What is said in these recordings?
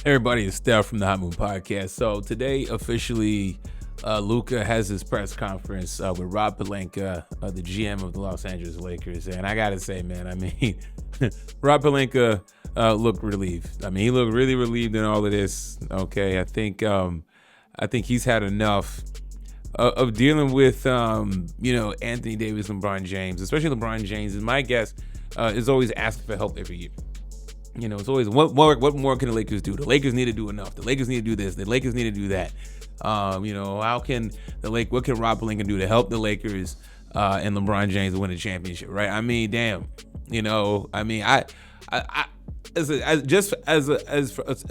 Everybody, it's Steph from the Hot Moon Podcast. So today, officially, Luka has his press conference with Rob Pelinka, the GM of the Los Angeles Lakers. And I gotta say, man, Rob Pelinka looked relieved. He looked really relieved in all of this. Okay, I think he's had enough of dealing with Anthony Davis, LeBron James, especially LeBron James. And my guess is always asking for help every year. It's always what more can the Lakers do? The Lakers need to do enough. The Lakers need to do this. The Lakers need to do that. What can Rob Pelinka do to help the Lakers and LeBron James win a championship? Right? Damn.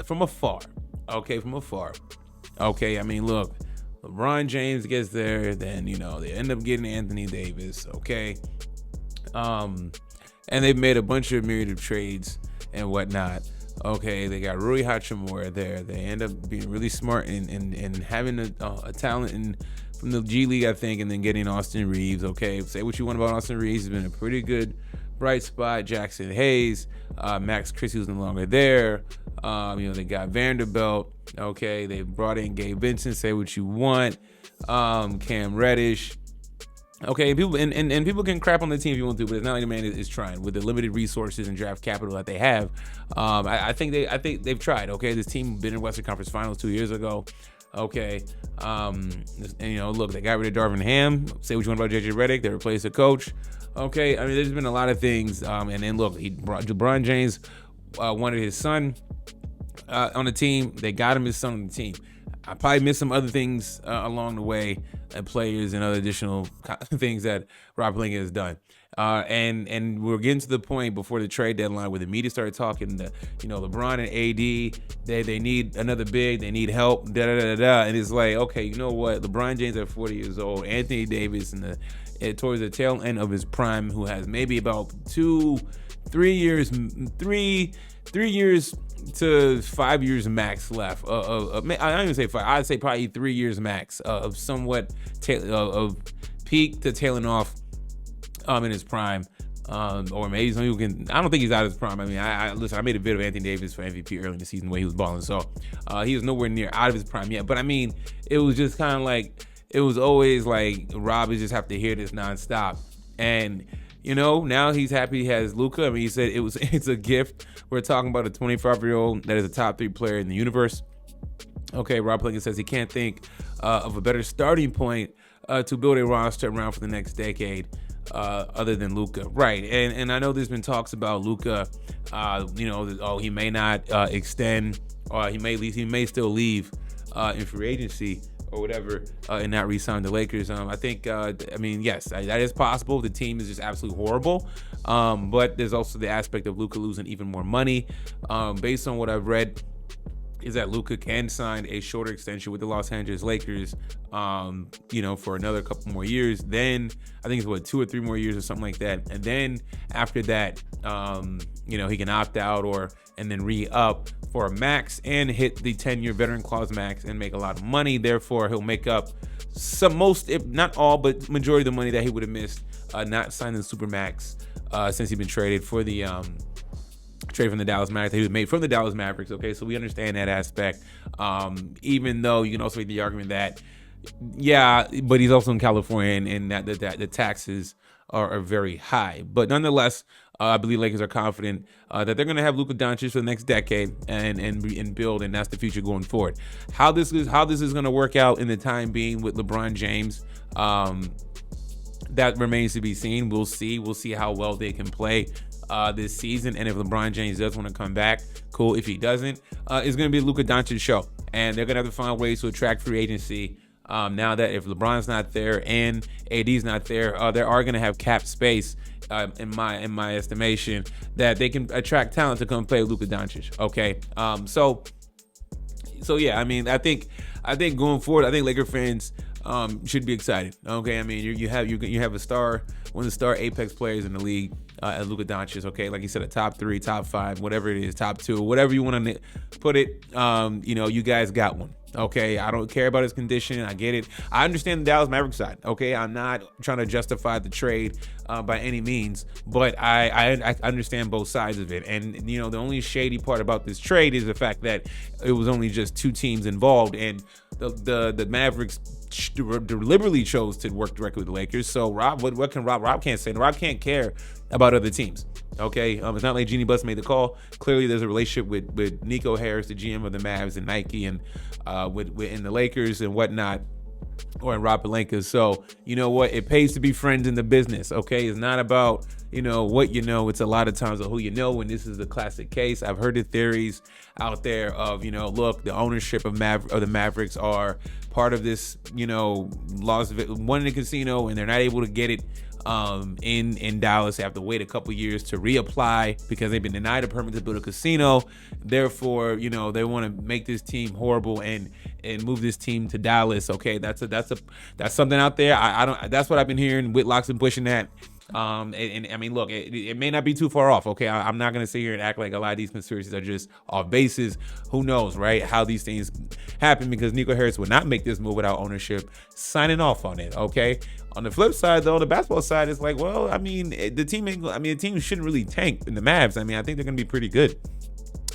From afar. Okay, from afar. Okay, look, LeBron James gets there, then they end up getting Anthony Davis. Okay, and they've made a bunch of myriad of trades and whatnot. Okay, they got Rui Hachimura there. They end up being really smart and having a talent from the G League, I think, and then getting Austin Reeves. Okay, say what you want about Austin Reeves. He's been a pretty good bright spot. Jackson Hayes, Max Christie, who's no longer there. They got Vanderbilt. Okay, they brought in Gabe Vincent. Say what you want. Cam Reddish. Okay, people and people can crap on the team if you want to, but it's not like the man is trying with the limited resources and draft capital that they have. I think they've tried. Okay, this team been in Western Conference Finals 2 years ago. Okay, look, they got rid of Darvin Ham. Say what you want about JJ Redick. They replaced the coach. Okay, there's been a lot of things. And then look, LeBron James wanted his son on the team. They got him his son on the team. I probably missed some other things along the way, players and other additional things that Rob Pelinka has done. And we're getting to the point before the trade deadline where the media started talking that, LeBron and AD, they need another big, they need help, And it's like, okay, you know what? LeBron James at 40 years old, Anthony Davis towards the tail end of his prime, who has maybe about 3 years to 5 years max left. I don't even say 5. I'd say probably 3 years max of somewhat of peak to tailing off in his prime. Or maybe some people can. I don't think he's out of his prime. Listen. I made a bit of Anthony Davis for MVP early in the season the way he was balling, so he was nowhere near out of his prime yet. But it was just kind of like it was always like Rob is just have to hear this nonstop, and now he's happy he has Luka. He said it's a gift. We're talking about a 25-year-old that is a top 3 player in the universe. Okay, Rob Pelinka says he can't think of a better starting point to build a roster around for the next decade other than Luka. Right, and I know there's been talks about Luka, he may not extend, or he may still leave in free agency or whatever, and not re-sign the Lakers. I think, yes, that is possible. The team is just absolutely horrible. But there's also the aspect of Luka losing even more money. Based on what I've read, is that Luka can sign a shorter extension with the Los Angeles Lakers, for another couple more years. Then I think it's 2 or 3 more years or something like that. And then after that, he can opt out and then re-up for a max and hit the 10-year veteran clause max and make a lot of money. Therefore, he'll make up most, if not all, but majority of the money that he would have missed not signing the super max since he's been traded for the trade from the Dallas Mavericks. He was made from the Dallas Mavericks. Okay, so we understand that aspect. Even though you can also make the argument that, but he's also in California and that the taxes are very high. But nonetheless, I believe Lakers are confident that they're going to have Luka Doncic for the next decade and build, and that's the future going forward. How this is going to work out in the time being with LeBron James, that remains to be seen. We'll see how well they can play this season, and if LeBron James does want to come back, cool. If he doesn't, it's going to be a Luka Doncic show, and they're going to have to find ways to attract free agency. Now that if LeBron's not there and AD's not there, they are going to have cap space, in my estimation, that they can attract talent to come play with Luka Doncic. Okay, so yeah, I think going forward, I think Laker fans should be excited. Okay, you have a star, one of the star apex players in the league, as Luka Doncic. Okay, like you said, a top 3, top 5, whatever it is, top 2, whatever you want to put it. You guys got one. Okay, I don't care about his condition. I get it. I understand the Dallas Mavericks side. Okay, I'm not trying to justify the trade by any means, but I understand both sides of it. And you know, the only shady part about this trade is the fact that it was only just two teams involved, and the Mavericks deliberately chose to work directly with the Lakers. So Rob, what can Rob? Rob can't say. Rob can't care about other teams. Okay, it's not like Jeannie Buss made the call. Clearly, there's a relationship with Nico Harris, the GM of the Mavs, and Nike, and with in the Lakers and whatnot, or in Rob Pelinka. So you know what? It pays to be friends in the business. Okay, it's not about what you know. It's a lot of times of who you know. And this is a classic case. I've heard the theories out there of look, the ownership of the Mavericks are part of this Las Vegas, one in the casino, and they're not able to get it in Dallas. They have to wait a couple years to reapply because they've been denied a permit to build a casino. Therefore, they want to make this team horrible and move this team to Dallas. Okay, that's something out there. I don't. That's what I've been hearing. Whitlock's been pushing that. And I mean, look, it may not be too far off. Okay, I'm not gonna sit here and act like a lot of these conspiracies are just off bases. Who knows, right? How these things happen, because Nico Harris would not make this move without ownership signing off on it. Okay. On the flip side, though, the basketball side is like, well, I mean, the team shouldn't really tank in the Mavs. I mean, I think they're gonna be pretty good.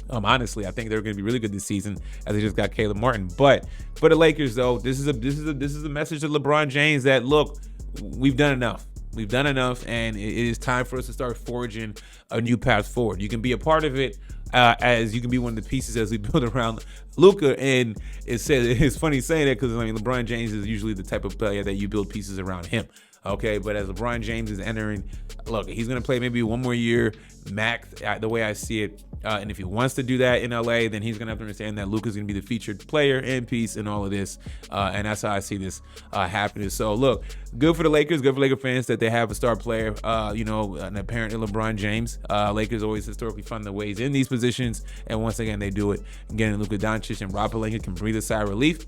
Honestly, I think they're going to be really good this season, as they just got Caleb Martin. But for the Lakers, though, this is a message to LeBron James that, look, we've done enough. We've done enough, and it is time for us to start forging a new path forward. You can be a part of it, as you can be one of the pieces as we build around Luka. And it's funny saying that because, I mean, LeBron James is usually the type of player that you build pieces around him. Okay, but as LeBron James is entering, look, he's going to play maybe one more year max, the way I see it. And if he wants to do that in LA, then he's going to have to understand that Luka's going to be the featured player and piece in all of this. And that's how I see this happening. So, look, good for the Lakers, good for Laker fans that they have a star player, and apparently LeBron James. Lakers always historically find the ways in these positions. And once again, they do it. Getting Luka Doncic and Rob Pelinka can breathe a sigh of relief.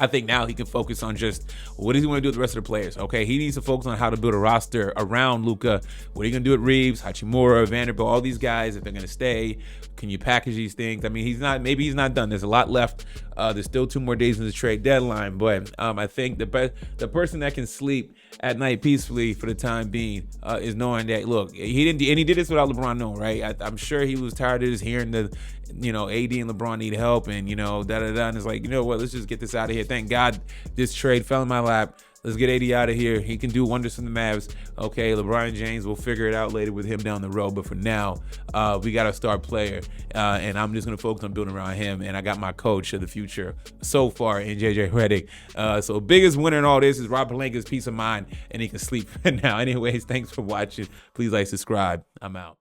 I think now he can focus on just what does he want to do with the rest of the players. Okay, he needs to focus on how to build a roster around Luka. What are you going to do with Reeves, Hachimura, Vanderbilt, all these guys, if they're going to stay? Can you package these things? I mean, maybe he's not done. There's a lot left. There's still 2 more days in the trade deadline, but I think the person that can sleep at night peacefully for the time being is knowing that, look, he did this without LeBron knowing, right? I'm sure he was tired of just hearing the AD and LeBron need help, and and it's like, what, let's just get this out of here. Thank God this trade fell in my lap. Let's get AD out of here. He can do wonders for the Mavs. Okay, LeBron James, we'll figure it out later with him down the road. But for now, we got a star player, and I'm just going to focus on building around him. And I got my coach of the future so far in JJ Redick. So biggest winner in all this is Rob Pelinka's peace of mind, and he can sleep now. Anyways, thanks for watching. Please like, subscribe. I'm out.